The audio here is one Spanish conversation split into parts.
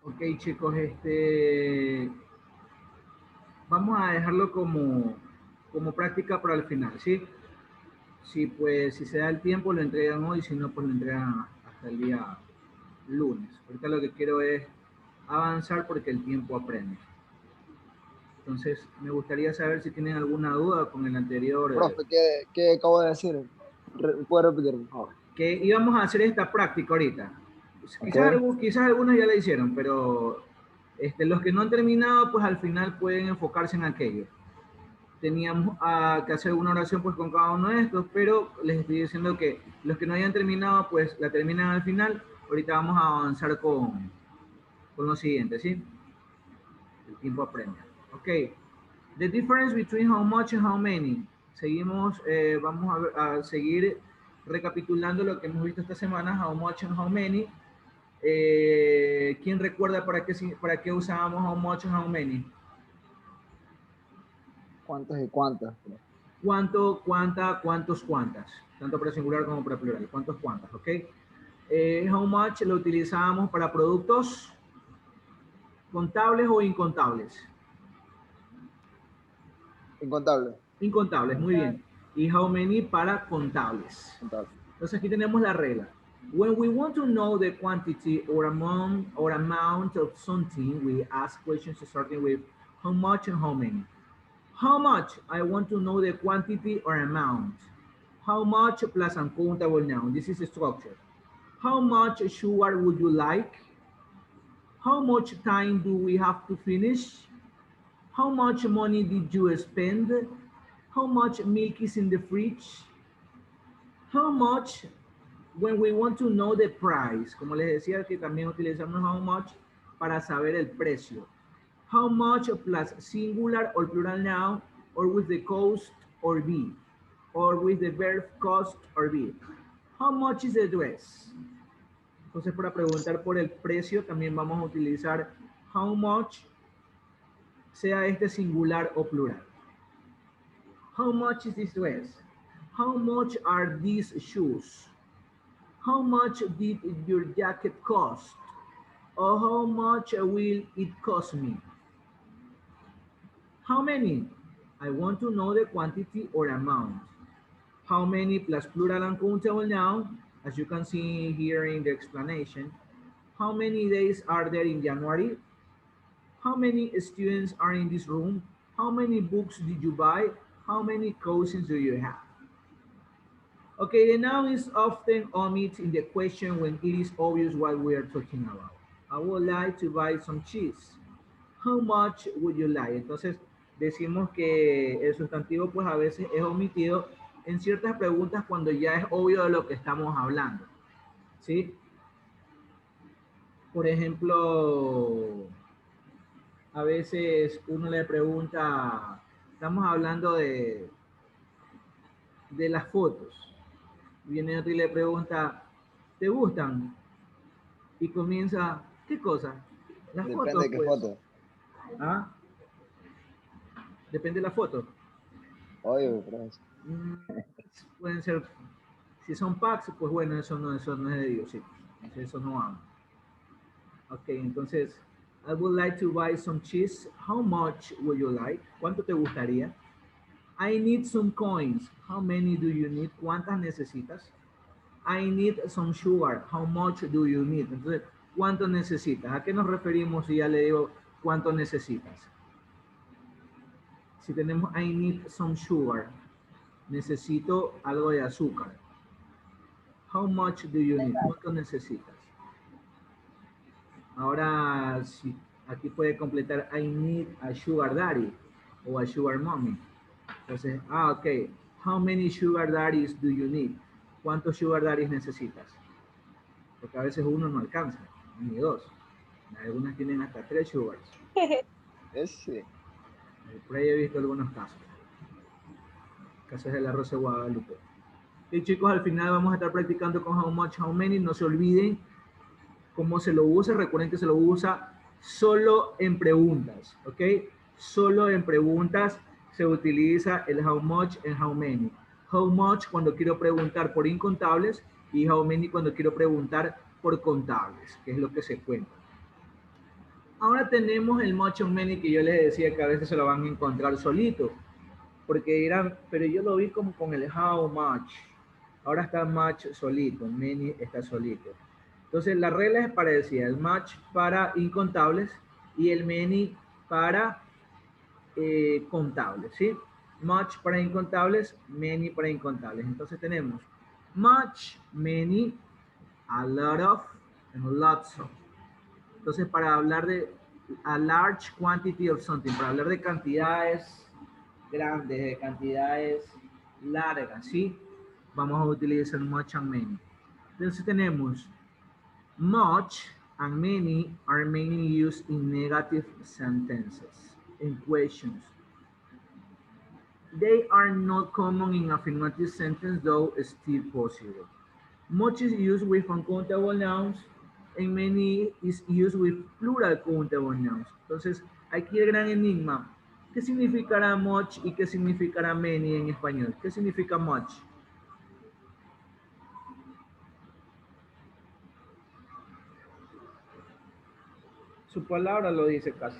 Ok, chicos, vamos a dejarlo como práctica para el final, ¿sí? Sí, pues si se da el tiempo lo entregan hoy, si no, pues lo entregan hasta el día lunes. Ahorita lo que quiero es avanzar porque el tiempo apremia. Entonces, me gustaría saber si tienen alguna duda con el anterior. Profe, ¿qué acabo de decir? ¿Puede repetir, por favor? Que íbamos a hacer esta práctica ahorita. Okay. Quizás algunos ya la hicieron, pero los que no han terminado, pues al final pueden enfocarse en aquello. Teníamos que hacer una oración pues con cada uno de estos, pero les estoy diciendo que los que no hayan terminado, pues la terminan al final. Ahorita vamos a avanzar con lo siguiente, ¿sí? El tiempo apremia. Ok. The difference between how much and how many. Seguimos, vamos a seguir recapitulando lo que hemos visto esta semana, how much and how many. ¿Quién recuerda para qué usábamos how much and how many? ¿Cuántos y cuántas? ¿Cuánto, cuánta, cuántos, cuántas? Tanto para singular como para plural. ¿Cuántos, cuántas? ¿Ok? How much lo utilizábamos para productos contables o incontables. Incontable. Incontables, muy bien. Y how many para contables. Contable. Entonces aquí tenemos la regla. When we want to know the quantity or amount of something, we ask questions starting with how much and how many. How much? I want to know the quantity or amount. How much plus uncountable noun. This is a structure. How much sugar would you like? How much time do we have to finish? How much money did you spend? How much milk is in the fridge? How much when we want to know the price? Como les decía que también utilizamos how much para saber el precio. How much plus singular or plural noun or with the cost or be or with the verb cost or be. How much is the dress? Entonces para preguntar por el precio también vamos a utilizar how much, sea este singular o plural. How much is this dress? How much are these shoes? How much did your jacket cost? Or how much will it cost me? How many? I want to know the quantity or amount. How many plus plural uncountable noun, as you can see here in the explanation. How many days are there in January? How many students are in this room? How many books did you buy? How many cousins do you have? Okay, the noun is often omitted in the question when it is obvious what we are talking about. I would like to buy some cheese. How much would you like? Entonces, decimos que el sustantivo pues a veces es omitido en ciertas preguntas cuando ya es obvio de lo que estamos hablando. ¿Sí? Por ejemplo, a veces uno le pregunta, estamos hablando de las fotos. Viene otro y le pregunta, ¿te gustan? Y comienza, ¿qué cosa? Las Depende fotos, de qué pues. foto. ¿Ah? Depende de la foto. Oye, profe. Pueden ser, si son packs, pues bueno, eso no es de Dios, sí. Eso no vamos. Ok, entonces, I would like to buy some cheese. How much would you like? ¿Cuánto te gustaría? I need some coins. How many do you need? ¿Cuántas necesitas? I need some sugar. How much do you need? Entonces, ¿cuánto necesitas? ¿A qué nos referimos si ya le digo cuánto necesitas? Si tenemos I need some sugar, necesito algo de azúcar. How much do you need? ¿Cuánto necesitas? Ahora, si aquí puede completar I need a sugar daddy o a sugar mommy. Entonces, ok. How many sugar daddies do you need? ¿Cuántos sugar daddies necesitas? Porque a veces uno no alcanza, ni dos. Algunas tienen hasta 3 sugars. Ese. Por ahí he visto algunos casos. Casos de la Rosa de Guadalupe. Y chicos, al final vamos a estar practicando con how much, how many. No se olviden cómo se lo usa. Recuerden que se lo usa solo en preguntas, ¿ok? Solo en preguntas se utiliza el how much and how many. How much cuando quiero preguntar por incontables y how many cuando quiero preguntar por contables, que es lo que se cuenta. Ahora tenemos el much and many que yo les decía que a veces se lo van a encontrar solito, porque dirán, pero yo lo vi como con el how much. Ahora está much solito, many está solito. Entonces la regla es parecida, el much para incontables y el many para contables, ¿sí? Much para incontables, many para incontables. Entonces tenemos much, many, a lot of, and lots of. Entonces para hablar de a large quantity of something, para hablar de cantidades grandes, de cantidades largas, ¿sí? Vamos a utilizar much and many. Entonces tenemos much and many are mainly used in negative sentences, in questions. They are not common in affirmative sentence, though still possible. Much is used with uncountable nouns and many is used with plural countable nouns. Entonces, aquí el gran enigma. ¿Qué significará much y qué significará many en español? ¿Qué significa much? Su palabra lo dice casi.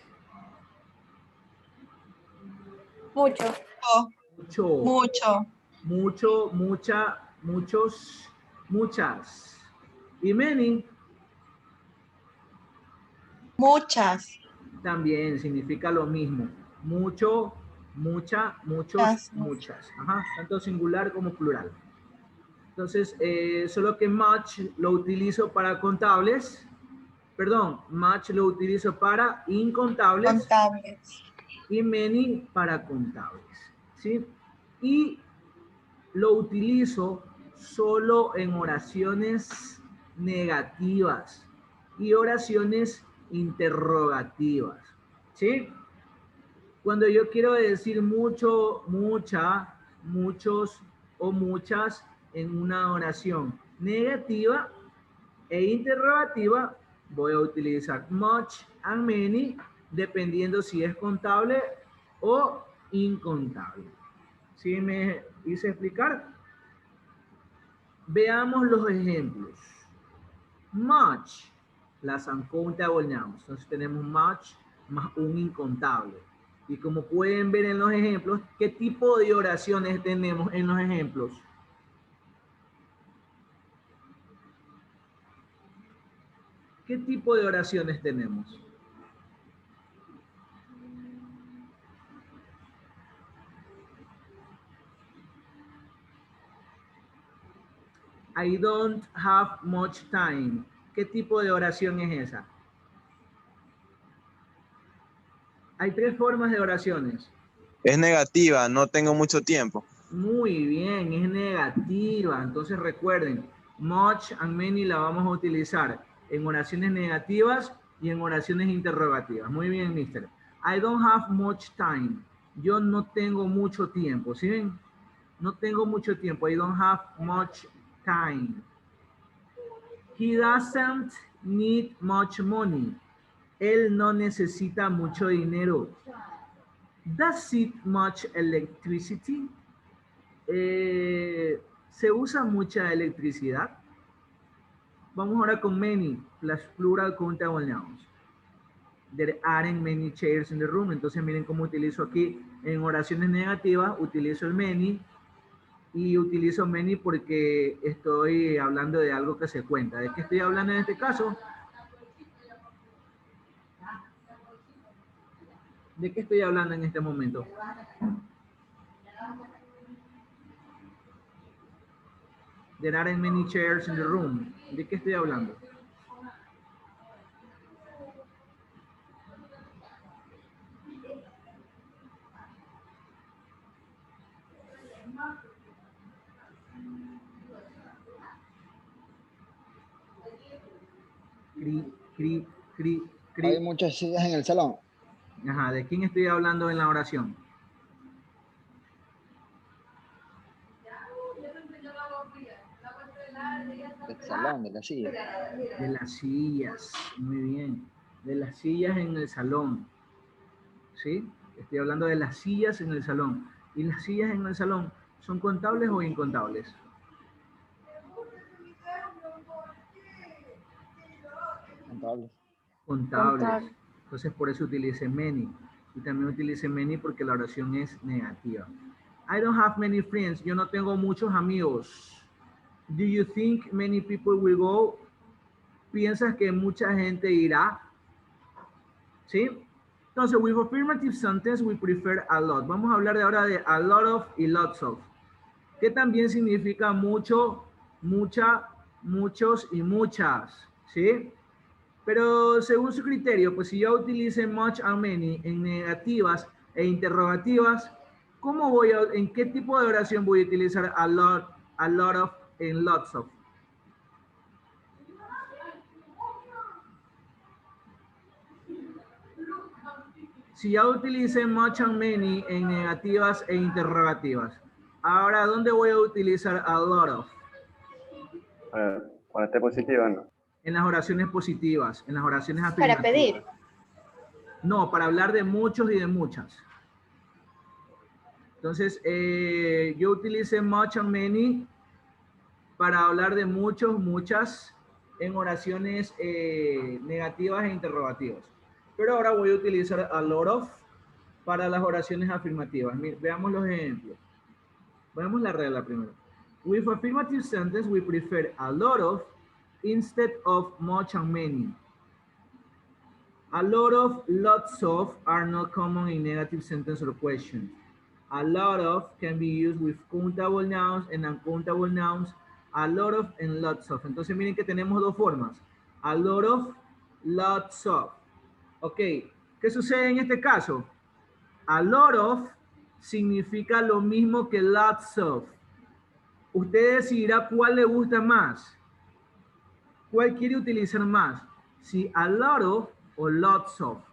Mucho. Mucho. Mucho. Mucho, mucha, muchos, muchas. Y many Muchas. también significa lo mismo. Mucho, mucha, muchos, muchas. Ajá, tanto singular como plural. Entonces, solo que much lo utilizo para contables. Perdón, much lo utilizo para incontables. Contables. Y many para contables. ¿Sí? Y lo utilizo solo en oraciones negativas y oraciones interrogativas. ¿Sí? Cuando yo quiero decir mucho, mucha, muchos o muchas en una oración negativa e interrogativa, voy a utilizar much and many dependiendo si es contable o incontable. ¿Sí me hice explicar? Veamos los ejemplos. Much, las uncountable nouns. Entonces tenemos much más un incontable. Y como pueden ver en los ejemplos, ¿qué tipo de oraciones tenemos en los ejemplos? ¿Qué tipo de oraciones tenemos? I don't have much time. ¿Qué tipo de oración es esa? Hay tres formas de oraciones. Es negativa, no tengo mucho tiempo. Muy bien, es negativa. Entonces recuerden, much and many la vamos a utilizar en oraciones negativas y en oraciones interrogativas. Muy bien, mister. I don't have much time. Yo no tengo mucho tiempo. ¿Sí ven? No tengo mucho tiempo. I don't have much time. He doesn't need much money. Él no necesita mucho dinero. Does it much electricity? ¿Se usa mucha electricidad? Vamos ahora con many, las plural countable nouns. There aren't many chairs in the room. Entonces miren cómo utilizo aquí en oraciones negativas, utilizo el many y utilizo many porque estoy hablando de algo que se cuenta. ¿De qué estoy hablando en este caso? ¿De qué estoy hablando en este momento? There aren't many chairs in the room. ¿De qué estoy hablando? Cri, cri, cri, cri. Hay muchas sillas en el salón. Ajá, ¿de quién estoy hablando en la oración? Del salón, de la silla. De las sillas. Muy bien. de las sillas en el salón, ¿sí? Estoy hablando de las sillas en el salón. ¿Y las sillas en el salón son contables o incontables? Contable. Contables. Contable. Entonces por eso utilice many. Y también utilice many porque la oración es negativa. I don't have many friends. Yo no tengo muchos amigos. Do you think many people will go? ¿Piensas que mucha gente irá? ¿Sí? Entonces, with affirmative sentence, we prefer a lot. Vamos a hablar de ahora de a lot of y lots of. Que también significa mucho, mucha, muchos y muchas. ¿Sí? Pero según su criterio, pues si yo utilice much and many en negativas e interrogativas, ¿en qué tipo de oración voy a utilizar a lot of en lots of? Si ya utilicé much and many en negativas e interrogativas, ahora ¿dónde voy a utilizar a lot of? Cuando esté positiva, ¿no? En las oraciones positivas, en las oraciones Para afirmativas. pedir. No, para hablar de muchos y de muchas. Entonces, yo utilicé much and many para hablar de muchos, muchas en oraciones negativas e interrogativas. Pero ahora voy a utilizar a lot of para las oraciones afirmativas. Veamos los ejemplos. Veamos la regla primero. With affirmative sentence, we prefer a lot of instead of much and many. A lot of, lots of are not common in negative sentence or question. A lot of can be used with countable nouns and uncountable nouns. A lot of and lots of. Entonces miren que tenemos dos formas. A lot of, lots of. Ok, ¿qué sucede en este caso? A lot of significa lo mismo que lots of. Usted decidirá cuál le gusta más. ¿Cuál quiere utilizar más? Si a lot of o lots of.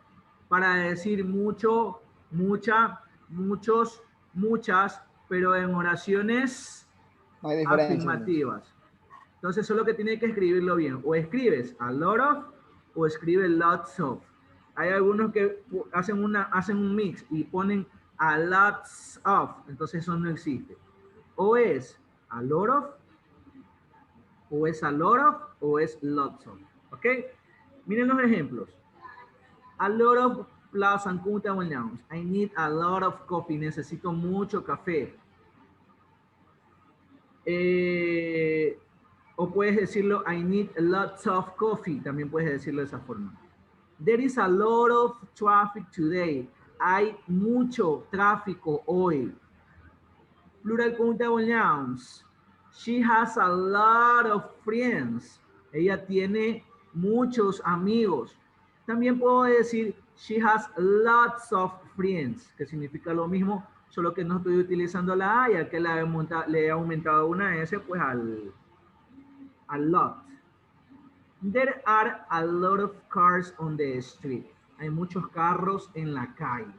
Para decir mucho, mucha, muchos, muchas, pero en oraciones No hay diferencia. afirmativas. Entonces solo que tiene que escribirlo bien. O escribes a lot of o escribes lots of. Hay algunos que hacen un mix y ponen a lots of. Entonces eso no existe. O es a lot of, o es a lot of, o es lots of. ¿Ok? Miren los ejemplos. A lot of plus uncountable nouns. I need a lot of coffee. Necesito mucho café. O puedes decirlo, I need lots of coffee. También puedes decirlo de esa forma. There is a lot of traffic today. Hay mucho tráfico hoy. Plural countable nouns. She has a lot of friends. Ella tiene muchos amigos. También puedo decir, she has lots of friends, que significa lo mismo, solo que no estoy utilizando la A, ya que le he aumentado una S, pues al lot. There are a lot of cars on the street. Hay muchos carros en la calle.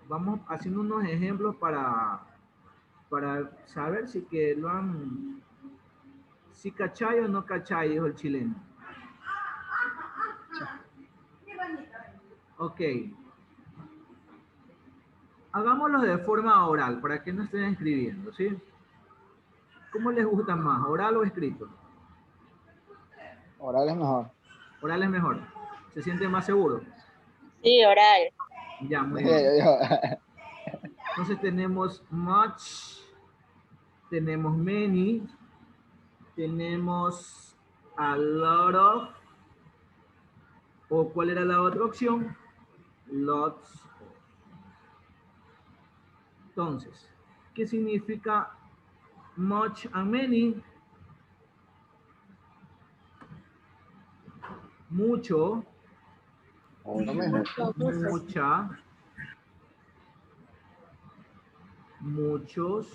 Vamos haciendo unos ejemplos para saber si que lo han... Si cachai o no cachai, dijo el chileno. Ok. Hagámoslo de forma oral, para que no estén escribiendo, ¿sí? ¿Cómo les gusta más, oral o escrito? Oral es mejor. Oral es mejor. ¿Se siente más seguro? Sí, oral. Ya, muy bien. Entonces tenemos much, tenemos many, tenemos a lot of, o ¿cuál era la otra opción? Lots of. Entonces, ¿qué significa much and many? Mucho, mucha, muchos,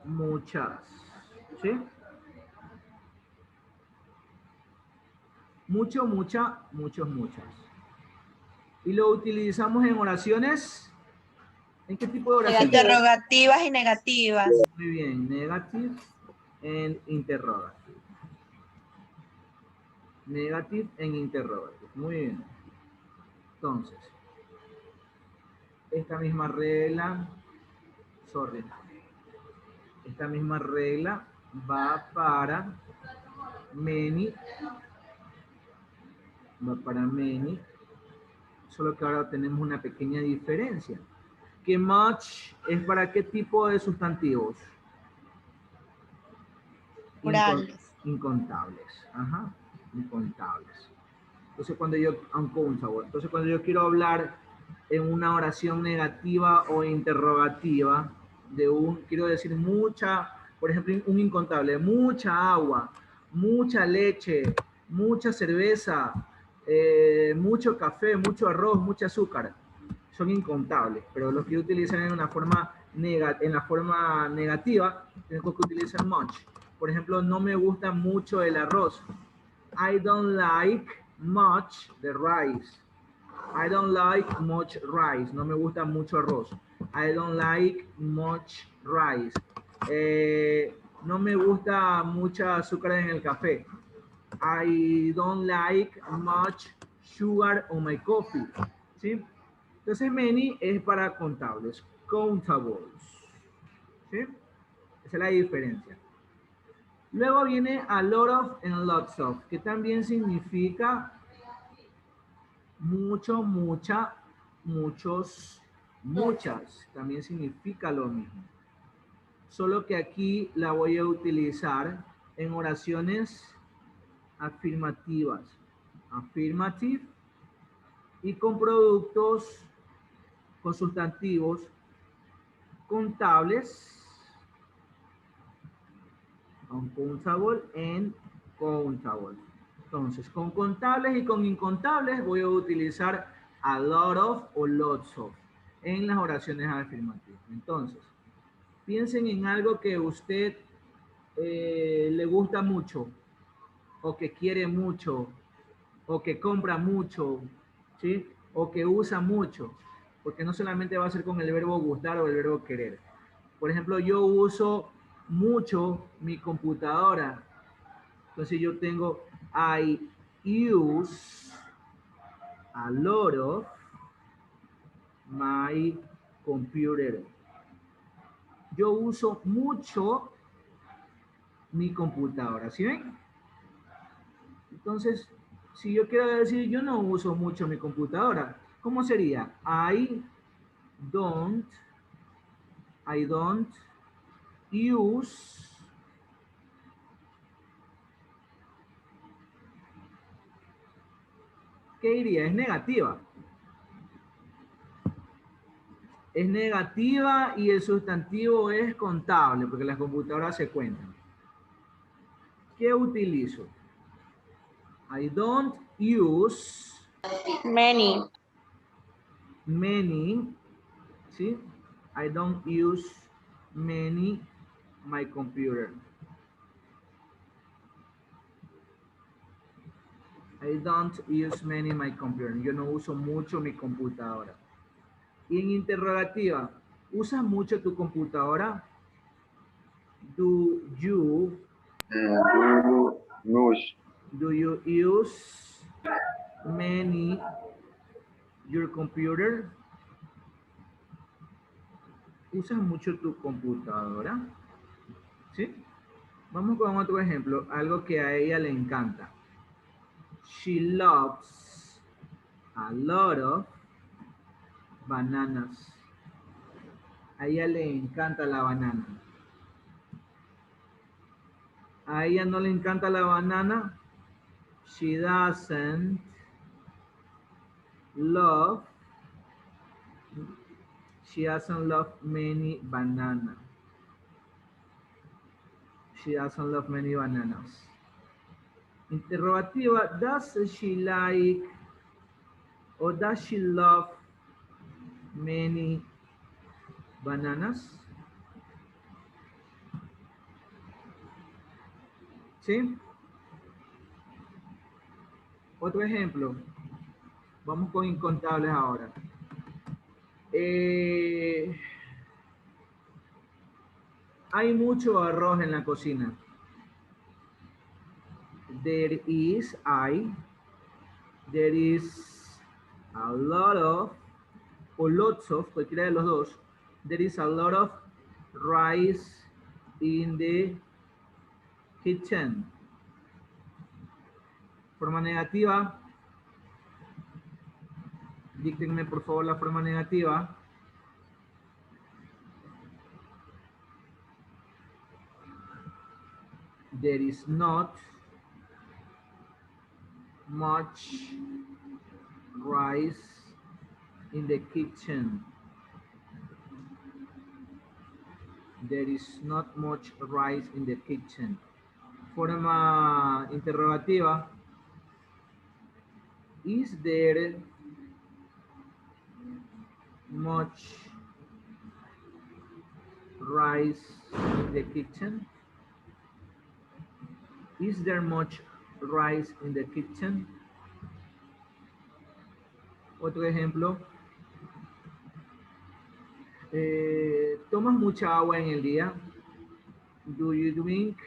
muchas, ¿sí? Mucho, mucha, muchos, muchas. Y lo utilizamos en oraciones. ¿En qué tipo de oraciones? Interrogativas y negativas. Muy bien, negative and interrogative. Negative en interrogative. Muy bien. Entonces, esta misma regla, esta misma regla va para many, solo que ahora tenemos una pequeña diferencia. Que much es para qué tipo de sustantivos? Plurales. Incontables. Ajá, incontables. Entonces cuando yo, entonces cuando yo quiero hablar en una oración negativa o interrogativa de quiero decir mucha, por ejemplo, un incontable, mucha agua, mucha leche, mucha cerveza, mucho café, mucho arroz, mucho azúcar. Son incontables, pero los que utilizan en la forma negativa, tengo que utilizar much. Por ejemplo, no me gusta mucho el arroz. I don't like much the rice. I don't like much rice. No me gusta mucho arroz. I don't like much rice. No me gusta mucha azúcar en el café. I don't like much sugar on my coffee. ¿Sí? Entonces, many es para contables. Countables. ¿Sí? Esa es la diferencia. Luego viene a lot of and lots of, que también significa mucho, mucha, muchos, muchas. También significa lo mismo. Solo que aquí la voy a utilizar en oraciones afirmativas. Affirmative. Y con productos, con sustantivos contables. Uncountable and countable. Entonces, con contables y con incontables voy a utilizar a lot of o lots of en las oraciones afirmativas. Entonces, piensen en algo que usted le gusta mucho, o que quiere mucho, o que compra mucho, ¿sí? O que usa mucho, porque no solamente va a ser con el verbo gustar o el verbo querer. Por ejemplo, yo uso mucho mi computadora. Entonces yo tengo I use a lot of my computer. Yo uso mucho mi computadora, ¿sí ven? Entonces, si yo quiero decir yo no uso mucho mi computadora, ¿cómo sería? I don't use ¿qué diría? Es negativa. Es negativa y el sustantivo es contable, porque las computadoras se cuentan. ¿Qué utilizo? I don't use Many. ¿sí? I don't use many my computer. I don't use many my computer. Yo no uso mucho mi computadora. Y en interrogativa, ¿usas mucho tu computadora? Do you use many your computer? ¿Usas mucho tu computadora? ¿Sí? Vamos con otro ejemplo, algo que a ella le encanta. She loves a lot of bananas. A ella le encanta la banana. A ella no le encanta la banana. She doesn't love many bananas. She doesn't love many bananas. Interrogativa, does she like or does she love many bananas? ¿Sí? Otro ejemplo. Vamos con incontables ahora. Hay mucho arroz en la cocina. There is there is a lot of, o lots of, cualquiera de los dos. There is a lot of rice in the kitchen. Forma negativa. Díctenme por favor la forma negativa. There is not much rice in the kitchen. There is not much rice in the kitchen. Forma interrogativa. Is there much rice in the kitchen? Is there much rice in the kitchen? Otro ejemplo. ¿Tomas mucha agua en el día? Do you drink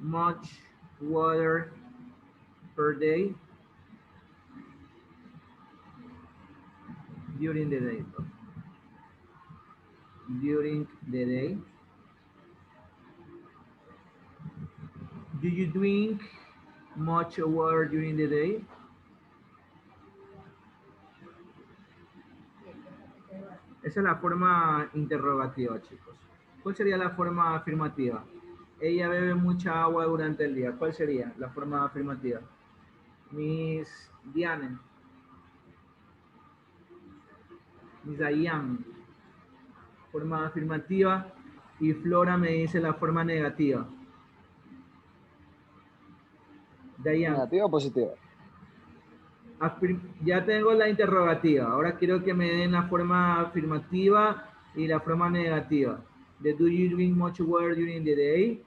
much water per day? During the day. During the day. Do you drink much water during the day? Esa es la forma interrogativa, chicos. ¿Cuál sería la forma afirmativa? Ella bebe mucha agua durante el día. ¿Cuál sería la forma afirmativa? Miss Diane. Miss Diane. Forma afirmativa. Y Flora me dice la forma negativa. Diane. ¿Negativa o positiva? Ya tengo la interrogativa. Ahora quiero que me den la forma afirmativa y la forma negativa. De do you drink much water during the day?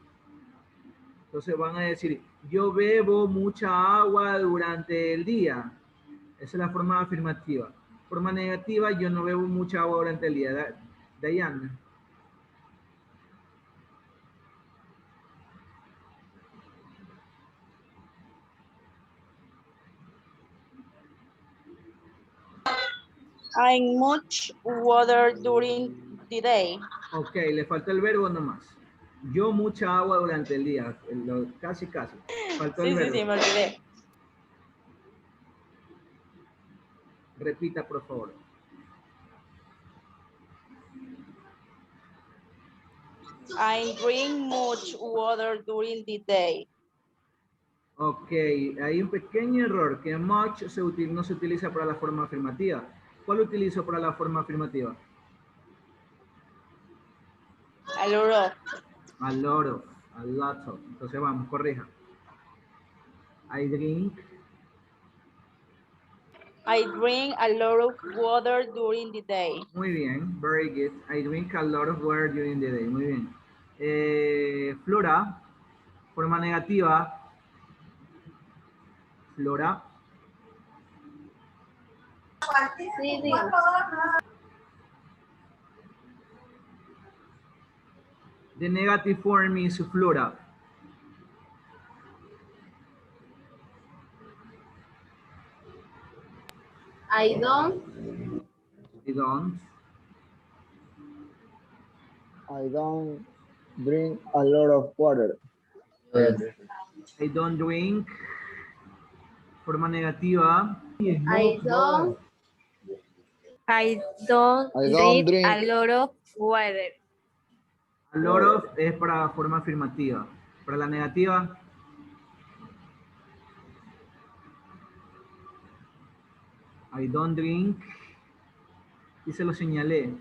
Entonces van a decir, yo bebo mucha agua durante el día. Esa es la forma afirmativa. Forma negativa, yo no bebo mucha agua durante el día. Diana. I much water during the day. Ok, le falta el verbo nomás. Yo mucha agua durante el día. Casi. Faltó el verbo. Sí, me olvidé. Repita, por favor. I drink much water during the day. Ok, hay un pequeño error, que much no se utiliza para la forma afirmativa. ¿Cuál utilizo para la forma afirmativa? A lot of. A lot of. Entonces vamos, corrija. I drink I drink a lot of water during the day. Muy bien, very good. I drink a lot of water during the day. Muy bien. Flora, forma negativa. Flora. Sí, diga. The negative form is Flora. I don't. I don't drink a lot of water. I don't drink. Forma negativa. I don't drink a lot of water. A lot of es para forma afirmativa. Para la negativa. I don't drink. Y se lo señalé.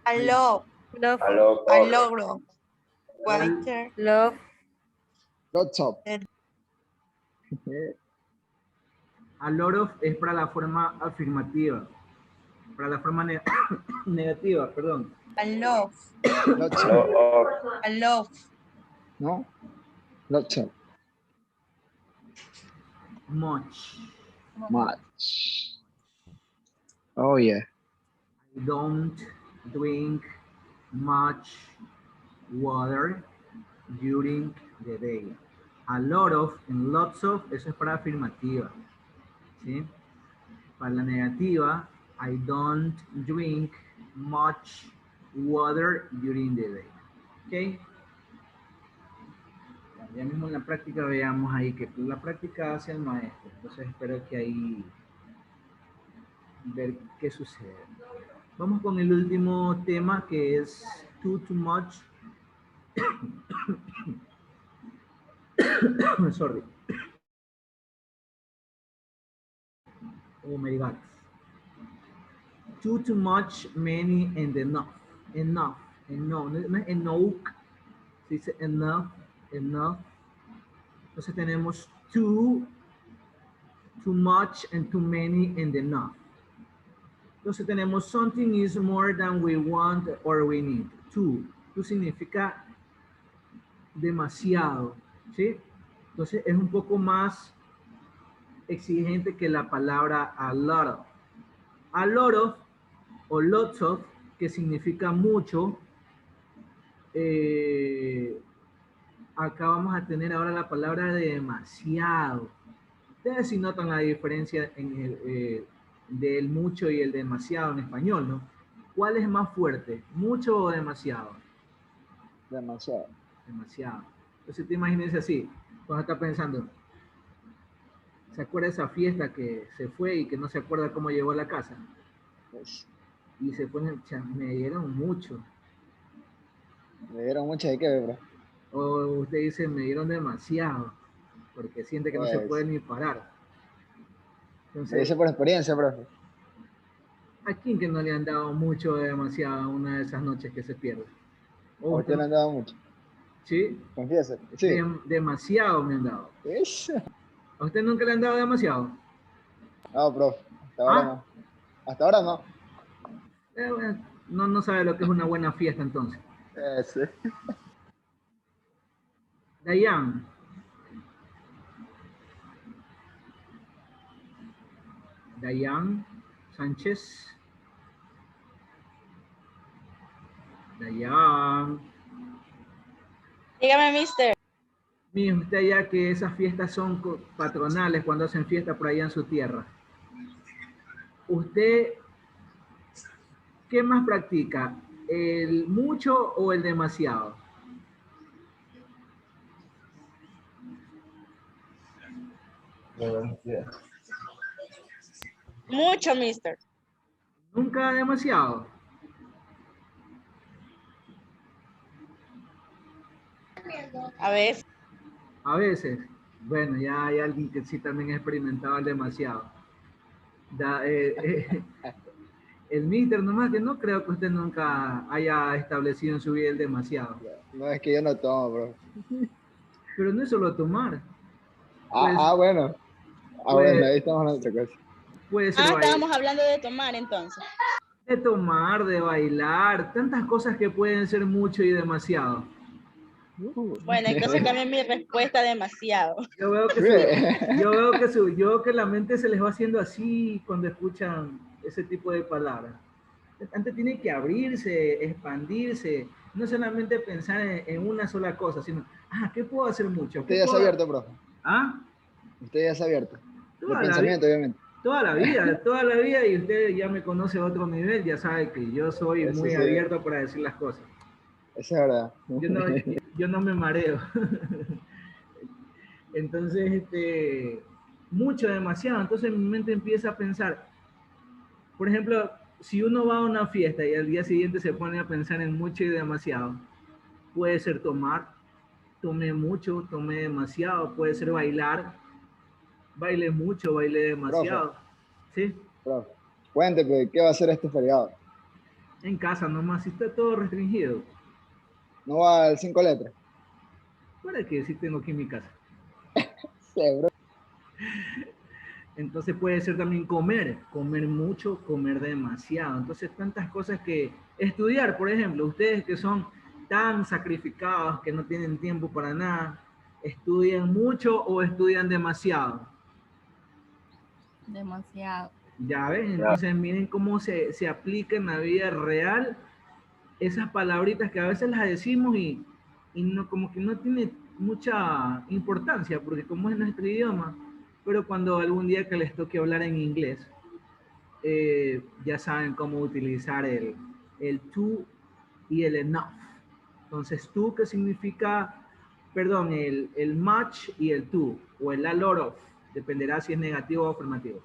A lot. Lots of. A lot of es para la forma afirmativa. Para la forma negativa, perdón. A lot. Lots of. A lot. No? Lots of. Much. Much. Oh, yeah. I don't drink much water during the day. A lot of and lots of, eso es para afirmativa. ¿Sí? Para la negativa, I don't drink much water during the day. ¿Ok? Ya mismo en la práctica veamos ahí que la práctica hace el maestro. Entonces espero que ahí ver qué sucede. Vamos con el último tema que es too much. Sorry. Oh my God. Too much, many, and enough. Enough. No es enough. Se dice enough. Entonces tenemos too much, and too many, and enough. Entonces tenemos something is more than we want or we need. Too significa demasiado, ¿sí? Entonces es un poco más exigente que la palabra a lot of. A lot of o lots of, que significa mucho. Acá vamos a tener ahora la palabra de demasiado. Ustedes sí notan la diferencia en el, del mucho y el demasiado en español, ¿no? ¿Cuál es más fuerte? ¿Mucho o demasiado? Demasiado. Demasiado. Entonces te imagínense así, cuando está pensando, ¿se acuerda de esa fiesta que se fue y que no se acuerda cómo llegó a la casa? Pues, Y se pone, me dieron mucho. me dieron mucha de qué, bro. O usted dice, me dieron demasiado, porque siente que no se puede ni parar. Entonces, me dice por experiencia, profe. ¿a quién que no le han dado mucho o demasiado una de esas noches que se pierde? ¿A usted le han dado mucho? ¿Sí? Confiese. Sí. Demasiado me han dado. ¿A usted nunca le han dado demasiado? No, profe. Hasta ahora no. Hasta ahora no. Bueno, no sabe lo que es una buena fiesta entonces. Sí. Dayan. Dayan Sánchez. Dayan. Dígame, mister. Mire usted ya que esas fiestas son patronales cuando hacen fiesta por allá en su tierra. ¿Usted qué más practica? ¿El mucho o el demasiado? Mucho, mister. ¿Nunca demasiado? A veces. A veces. Bueno, ya hay alguien que sí también ha experimentado el demasiado. El mister nomás que no creo que usted nunca haya establecido en su vida el demasiado. No, es que yo no tomo, bro. Pero no es solo tomar. Bueno. Bueno, ahí estamos hablando de otra cosa. Puede ser estábamos hablando de tomar entonces. De tomar, de bailar, tantas cosas que pueden ser mucho y demasiado. Bueno, entonces cambia mi respuesta demasiado. Yo veo que la mente se les va haciendo así cuando escuchan ese tipo de palabras. Antes tiene que abrirse, expandirse, no solamente pensar en una sola cosa, sino, ¿qué puedo hacer mucho? Usted ya está abierto, profe. Usted ya está abierto. De pensamiento, obviamente. Toda la vida, y usted ya me conoce a otro nivel, ya sabe que yo soy muy abierto para decir las cosas. Eso es verdad. Yo no me mareo. Entonces, mucho, demasiado. Entonces mi mente empieza a pensar, por ejemplo, si uno va a una fiesta y al día siguiente se pone a pensar en mucho y demasiado, puede ser tomar, tomé mucho, tomé demasiado, puede ser bailar, baile mucho, baile demasiado. Profe. ¿Sí? Profe. Cuente, pues, ¿qué va a hacer este feriado? En casa nomás, si está todo restringido. ¿No va al 5 letras? ¿Para qué? Si tengo aquí en mi casa. Sí, bro. Entonces puede ser también comer mucho, comer demasiado. Entonces tantas cosas que estudiar, por ejemplo, ustedes que son tan sacrificados que no tienen tiempo para nada, ¿estudian mucho o estudian demasiado? Demasiado. Ya ven, entonces miren cómo se aplica en la vida real esas palabritas que a veces las decimos y no, como que no tiene mucha importancia, porque como es nuestro idioma, pero cuando algún día que les toque hablar en inglés, ya saben cómo utilizar el to y el enough. Entonces, to, que significa, perdón, el much y el to, o el a lot of, dependerá si es negativo o afirmativo.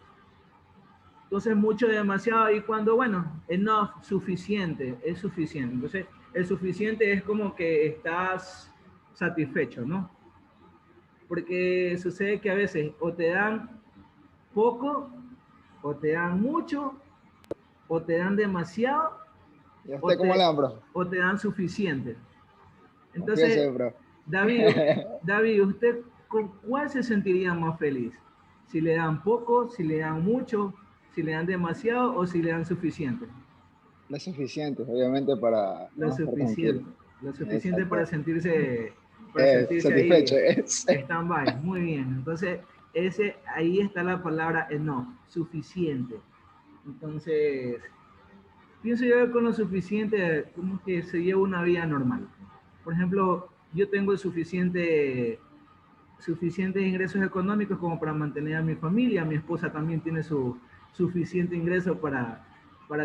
Entonces, mucho, demasiado, y cuando, bueno, enough, suficiente, es suficiente. Entonces, el suficiente es como que estás satisfecho, ¿no? Porque sucede que a veces o te dan poco, o te dan mucho, o te dan demasiado, ¿Y a o usted cómo le te, dan, bro? o te dan suficiente. Confiese, Entonces, bro. David, ¿usted con cuál se sentiría más feliz? ¿Si le dan poco, si le dan mucho, si le dan demasiado o si le dan suficiente? No es suficiente, obviamente, para Lo no estar tranquilo. suficiente. Lo suficiente Exacto. para sentirse Satisfecho. ahí stand-by. Muy bien. Entonces, ahí está la palabra enough, suficiente. Entonces, pienso yo que con lo suficiente, como que se lleva una vida normal. Por ejemplo, yo tengo suficientes ingresos económicos como para mantener a mi familia. Mi esposa también tiene su suficiente ingreso para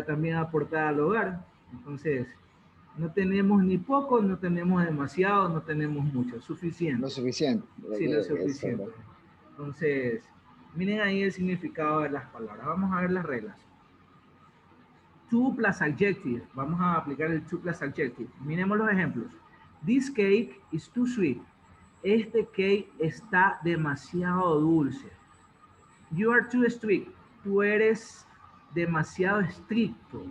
también aportar al hogar. Entonces, no tenemos ni poco, no tenemos demasiado, no tenemos mucho, Lo suficiente. suficiente. Sí, lo Eso, suficiente. bro. Entonces, miren ahí el significado de las palabras. Vamos a ver las reglas. To plus adjective. Vamos a aplicar el to plus adjective. Miremos los ejemplos. This cake is too sweet. Este cake está demasiado dulce. You are too strict. Tú eres demasiado estricto.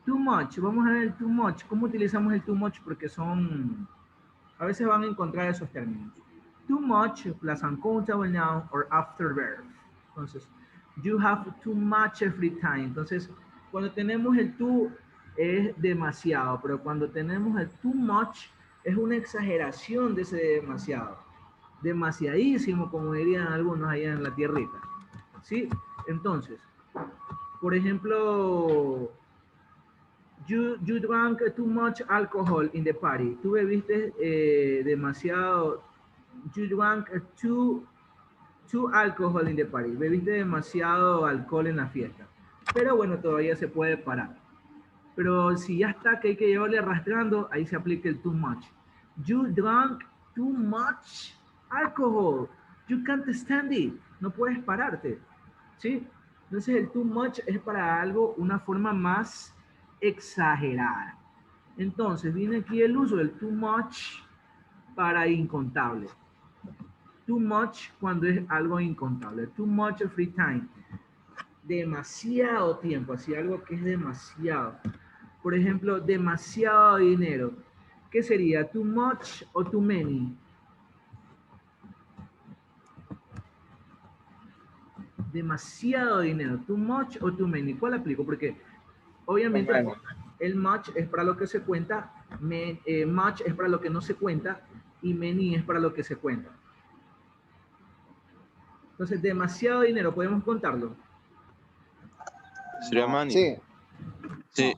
Too much. Vamos a ver el too much. ¿Cómo utilizamos el too much? Porque a veces van a encontrar esos términos. Too much plus uncountable noun or after verb. Entonces, you have too much free time. Entonces, cuando tenemos el too es demasiado, pero cuando tenemos el too much es una exageración de ese demasiado. Demasiadísimo, como dirían algunos allá en la tierrita. ¿Sí? Entonces, por ejemplo, you drank too much alcohol in the party. Tú bebiste demasiado. You drank too alcohol in the party. Bebiste demasiado alcohol en la fiesta. Pero bueno, todavía se puede parar. Pero si ya está que hay que llevarle arrastrando, ahí se aplica el too much. You drank too much alcohol. You can't stand it. No puedes pararte. ¿Sí? Entonces el too much es para algo, una forma más exagerada. Entonces viene aquí el uso del too much para incontable. Too much cuando es algo incontable. Too much free time. Demasiado tiempo, así algo que es demasiado. Por ejemplo, demasiado dinero. ¿Qué sería? Too much o too many? Demasiado dinero. Too much o too many. ¿Cuál aplico? Porque obviamente el much es para lo que se cuenta, much es para lo que no se cuenta y many es para lo que se cuenta. Entonces, demasiado dinero, ¿podemos contarlo? ¿Sería money? Sí. Sí.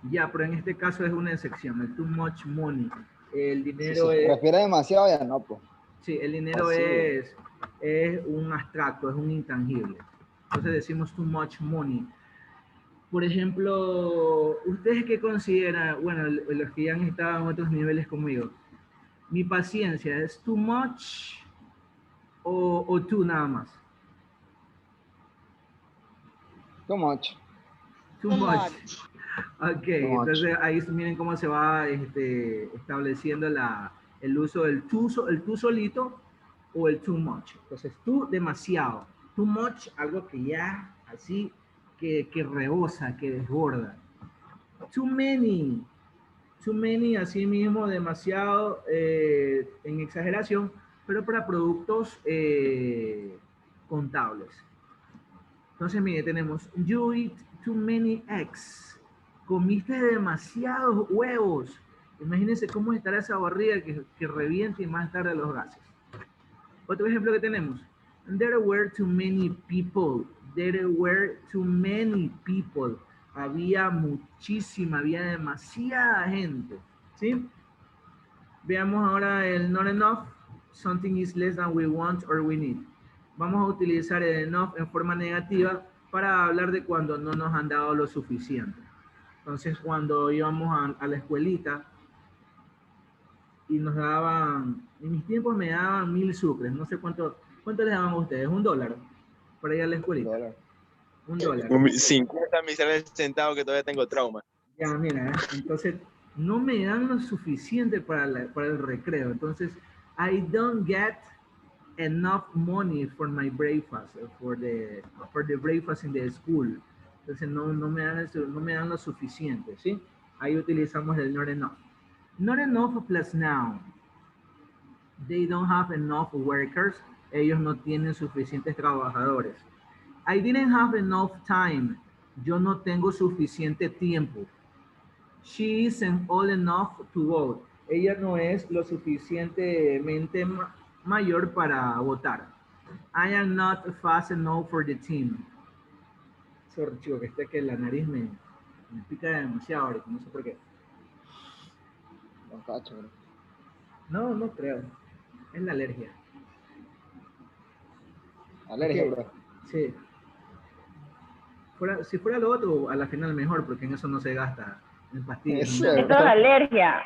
Ya, pero en este caso es una excepción, el too much money. El dinero Si se refiere demasiado, ya no, pues. Sí, el dinero es un abstracto, es un intangible. Entonces decimos too much money. Por ejemplo, ¿ustedes qué consideran? Bueno, los que ya han estado en otros niveles conmigo. ¿Mi paciencia es too much o too nada más? Too much. Too much. Ok, entonces ahí miren cómo se va estableciendo el uso del el tú solito o el too much. Entonces, tú demasiado. Too much, algo que ya así, que rebosa, que desborda. Too many. Too many, así mismo, demasiado en exageración, pero para productos contables. Entonces, mire, tenemos you eat too many eggs. Comiste demasiados huevos. Imagínense cómo estará esa barriga que reviente y más tarde los gases. Otro ejemplo que tenemos. There were too many people. There were too many people. había demasiada gente, ¿sí? Veamos ahora el not enough. Something is less than we want or we need. Vamos a utilizar el enough en forma negativa para hablar de cuando no nos han dado lo suficiente. Entonces, cuando íbamos a la escuelita y nos daban, en mis tiempos me daban 1000 sucres, no sé cuánto les daban a ustedes, $1 para ir a la escuelita. $1. 50 miserables centavos que todavía tengo trauma. Ya, mira, entonces no me dan lo suficiente para el recreo. Entonces, I don't get enough money for my breakfast, for the breakfast in the school. Entonces no me dan lo suficiente, ¿sí? Ahí utilizamos el not enough. Not enough plus noun. They don't have enough workers. Ellos no tienen suficientes trabajadores. I didn't have enough time. Yo no tengo suficiente tiempo. She isn't old enough to vote. Ella no es lo suficientemente mayor para votar. I am not fast enough for the team. Sorry, chico, que la nariz me pica demasiado ahorita, no sé por qué. No creo. Es la alergia. Alergia, bro. Sí. Si fuera lo otro, a la final mejor, porque en eso no se gasta en pastillas. Eso es la alergia.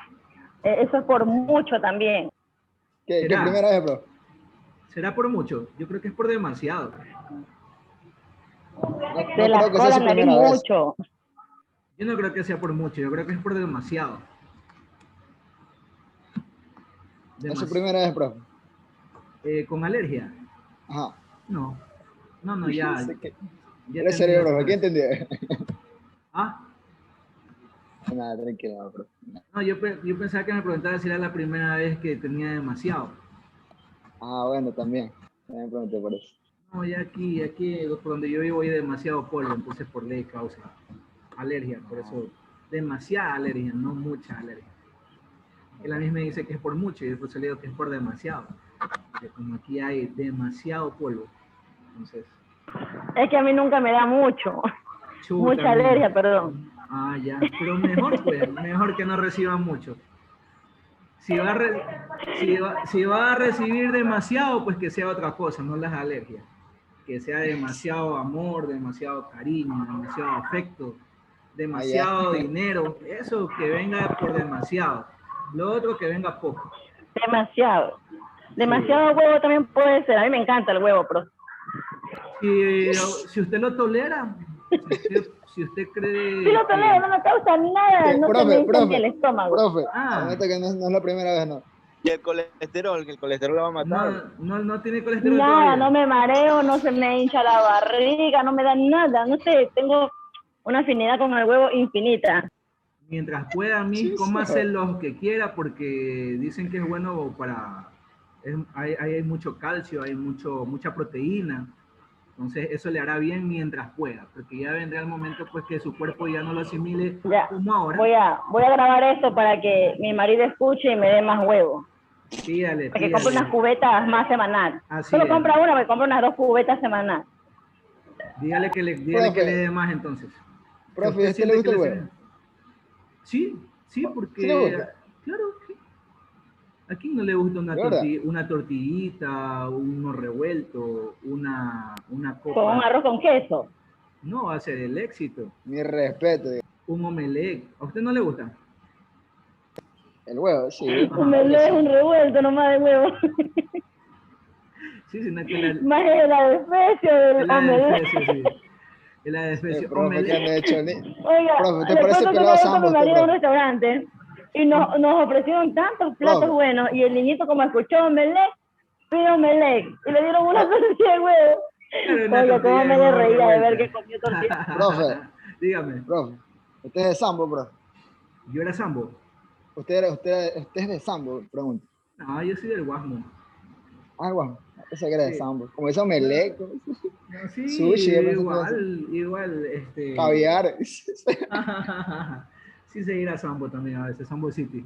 Eso es por mucho también. ¿Qué primera vez, bro? ¿Será por mucho? Yo creo que es por demasiado. Se la cola nariz mucho. Yo no creo que sea por mucho, yo creo que es por demasiado. ¿Es su primera vez, bro? ¿Con alergia? Ajá. No, ya. Eres cerebro, ¿qué entendí? ¿Ah? Nada, tranquilo, bro. No, yo pensaba que me preguntaba si era la primera vez que tenía demasiado. Ah, bueno, también me pregunté por eso. No, ya aquí, por donde yo vivo hay demasiado polvo, entonces por ley causa alergia, por eso demasiada alergia, no mucha alergia. Él a mí me dice que es por mucho y después le digo que es por demasiado, porque como aquí hay demasiado polvo, entonces... Es que a mí nunca me da mucho, mucha alergia, perdón. Ah, ya, pero mejor pues, mejor que no reciban mucho. Si va a recibir demasiado, pues que sea otra cosa, no las alergias. Que sea demasiado amor, demasiado cariño, demasiado afecto, demasiado dinero. Eso que venga por demasiado. Lo otro que venga poco. Demasiado. Demasiado huevo también puede ser. A mí me encanta el huevo, pero... Si usted lo tolera, si usted cree... Sí lo tolero, no me causa nada, no profe, te me profe, el estómago. Profe, que no es la primera vez, ¿no? Y el colesterol lo va a matar. No tiene colesterol nada, todavía. No me mareo, no se me hincha la barriga, no me da nada, no sé, tengo una afinidad con el huevo infinita. Mientras pueda, cómase los que quiera, porque dicen que es bueno para... hay mucho calcio, hay mucha proteína. Entonces eso le hará bien mientras pueda, porque ya vendrá el momento pues que su cuerpo ya no lo asimile ya, como ahora. Voy a grabar esto para que mi marido escuche y me dé más huevos. Pídale. Para que compre unas cubetas más semanal. Solo compra una, me compra unas 2 cubetas semanal. Dígale que le dé más entonces. Profe, ¿a usted le gusta el huevo? Sí, porque... Claro, sí. ¿A quién no le gusta una tortillita, uno revuelto, una copa? ¿Con un arroz con queso? No, va a ser el éxito. Mi respeto. Un omelette. ¿A usted no le gusta? El huevo, sí. Un omelette es un revuelto nomás de huevo. Sí, sino que más es la despecio del omelette. Sí. Es la despecio. Oiga, profe, ¿te parece pelado Sambo? Mi marido en un restaurante y nos ofrecieron tantos platos buenos y el niñito como escuchó omelette, pidió omelette y le dieron una tortilla de huevo. Oiga, cómo me reía de ver que comió tortilla. Profe, dígame. Profe, ¿usted es de Sambo, bro? ¿Yo era Sambo? ¿Usted es de Sambo? Pregunto. No, yo soy del Guasmo. Ah, Guasmo. Esa que era de Sambo. Como ese omelette. No, sí, sushi. Igual. Caviar. Sí, se irá a Sambo también a veces, Sambo City.